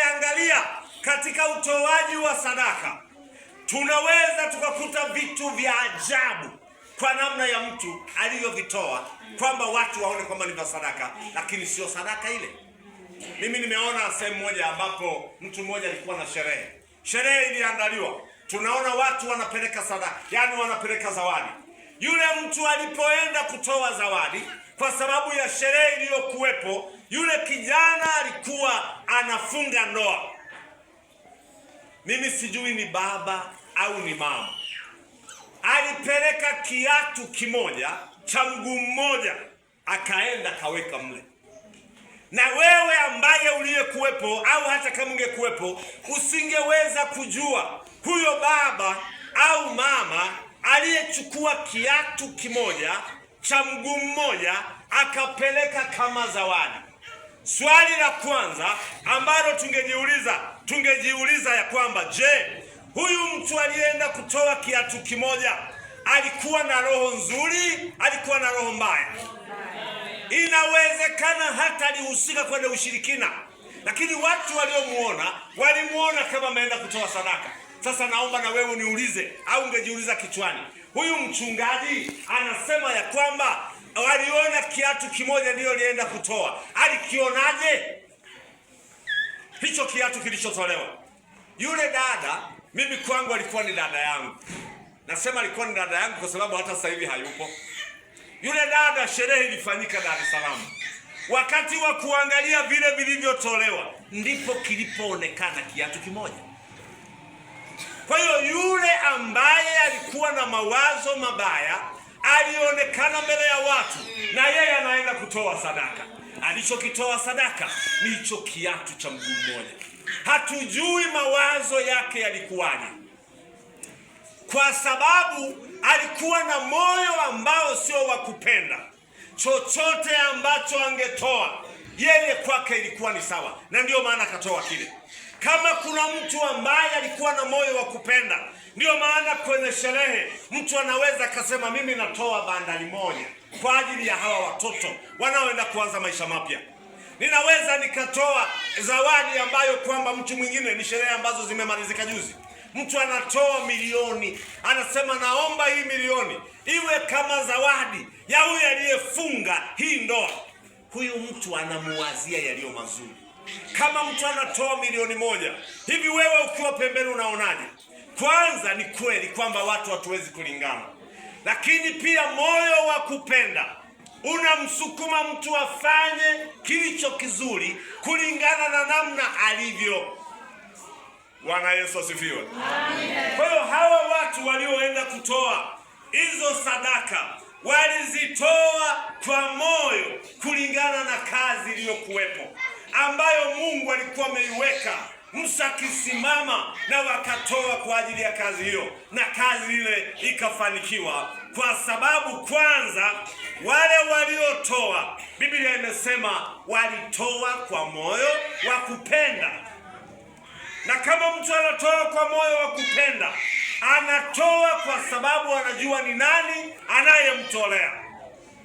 Angalia katika utoaji wa sadaka, tunaweza tukakuta vitu vya ajabu kwa namna ya mtu alivyovitoa, kwamba watu waone kwamba ni sadaka, lakini sio sadaka ile. Mimi nimeona sehemu moja ambapo mtu mmoja alikuwa na sherehe iliandaliwa. Tunaona watu wanapeleka sadaka, yani wanapeleka zawadi. Yule mtu alipoenda kutoa zawadi, kwa sababu ya sherehe iliyokuwepo, yule kijana alikuwa anafunga ndoa. Mimi sijui ni baba au ni mama. Alipeleka kiatu kimoja cha mguu mmoja, akaenda kaweka mle. Na wewe ambaye uliyekuwepo, au hata kama ungekuwepo, usingeweza kujua huyo baba au mama aliyechukua kiatu kimoja cha mguu mmoja akapeleka kama zawadi. Swali la kwanza ambalo tungejiuliza ya kwamba, je, huyu mtu aliyeenda kutoa kiatu kimoja alikuwa na roho nzuri? Alikuwa na roho mbaya? Inawezekana hata alihusika kwenye ushirikina, lakini watu walimuona kama ameenda kutoa sadaka. Sasa naomba na wewe niulize, au ungejiuliza kichwani, huyu mchungaji anasema ya kwamba waliona kiatu kimoja ndio alienda kutoa, alikionaje hicho kiatu kilichotolewa? Yule dada, mimi kwangu alikuwa ni dada yangu. Nasema alikuwa ni dada yangu kwa sababu hata sasa hivi hayupo. Yule dada, sherehe ilifanyika Dar es Salaam. Wakati wa kuangalia vile vilivyotolewa, ndipo kilipoonekana kiatu kimoja. Kwa hiyo yule ambaye alikuwa na mawazo mabaya alionekana mbele ya watu, na yeye anaenda kutoa sadaka. Alichokitoa sadaka ni hicho kiatu cha mguu mmoja. Hatujui mawazo yake yalikuwaje, kwa sababu alikuwa na moyo ambao sio wa kupenda. Chochote ambacho angetoa yeye, kwake ilikuwa ni sawa, na ndio maana akatoa kile. Kama kuna mtu ambaye alikuwa na moyo wa kupenda, ndio maana kwenye sherehe mtu anaweza akasema, mimi natoa bandari moja kwa ajili ya hawa watoto wanaoenda kuanza maisha mapya. Ninaweza nikatoa zawadi ambayo kwamba mtu mwingine, ni sherehe ambazo zimemalizika juzi, mtu anatoa milioni, anasema naomba hii milioni iwe kama zawadi ya huyu aliyefunga hii ndoa. Huyu mtu anamuwazia yaliyo mazuri. Kama mtu anatoa milioni moja, hivi wewe ukiwa pembeni unaonaje? Kwanza ni kweli kwamba watu hatuwezi kulingana, lakini pia moyo wa kupenda unamsukuma mtu afanye kilicho kizuri kulingana na namna alivyo. Bwana Yesu asifiwe. Amen. Kwa hiyo hawa watu walioenda kutoa hizo sadaka walizitoa kwa moyo kulingana na kazi iliyokuwepo ambayo Mungu alikuwa ameiweka. Musa akisimama na wakatoa kwa ajili ya kazi hiyo, na kazi ile ikafanikiwa, kwa sababu kwanza wale waliotoa, Biblia imesema walitoa kwa moyo wa kupenda. Na kama mtu anatoa kwa moyo wa kupenda, anatoa kwa sababu anajua ni nani anayemtolea.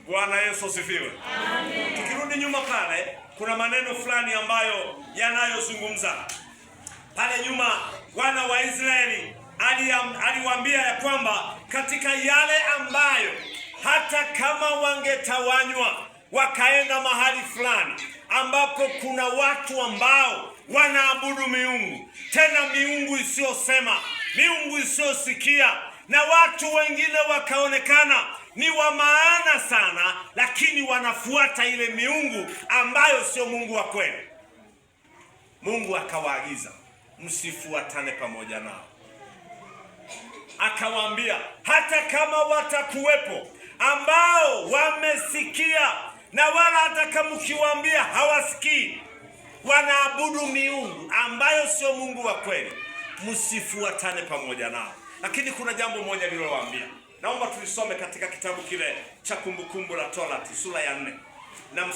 Bwana Yesu asifiwe. Amen. Tukirudi nyuma pale, kuna maneno fulani ambayo yanayozungumza pale nyuma. Wana wa Israeli aliwaambia ya kwamba katika yale ambayo hata kama wangetawanywa wakaenda mahali fulani ambapo kuna watu ambao wanaabudu miungu, tena miungu isiyosema, miungu isiyosikia, na watu wengine wakaonekana ni wa maana sana, lakini wanafuata ile miungu ambayo sio Mungu wa kweli, Mungu akawaagiza msifuatane pamoja nao. Akawaambia hata kama watakuwepo ambao wamesikia, na wala hata kama ukiwaambia hawasikii, wanaabudu miungu ambayo sio Mungu wa kweli, msifuatane pamoja nao. Lakini kuna jambo moja nilowaambia, naomba tulisome katika kitabu kile cha Kumbukumbu la Torati sura ya 4 na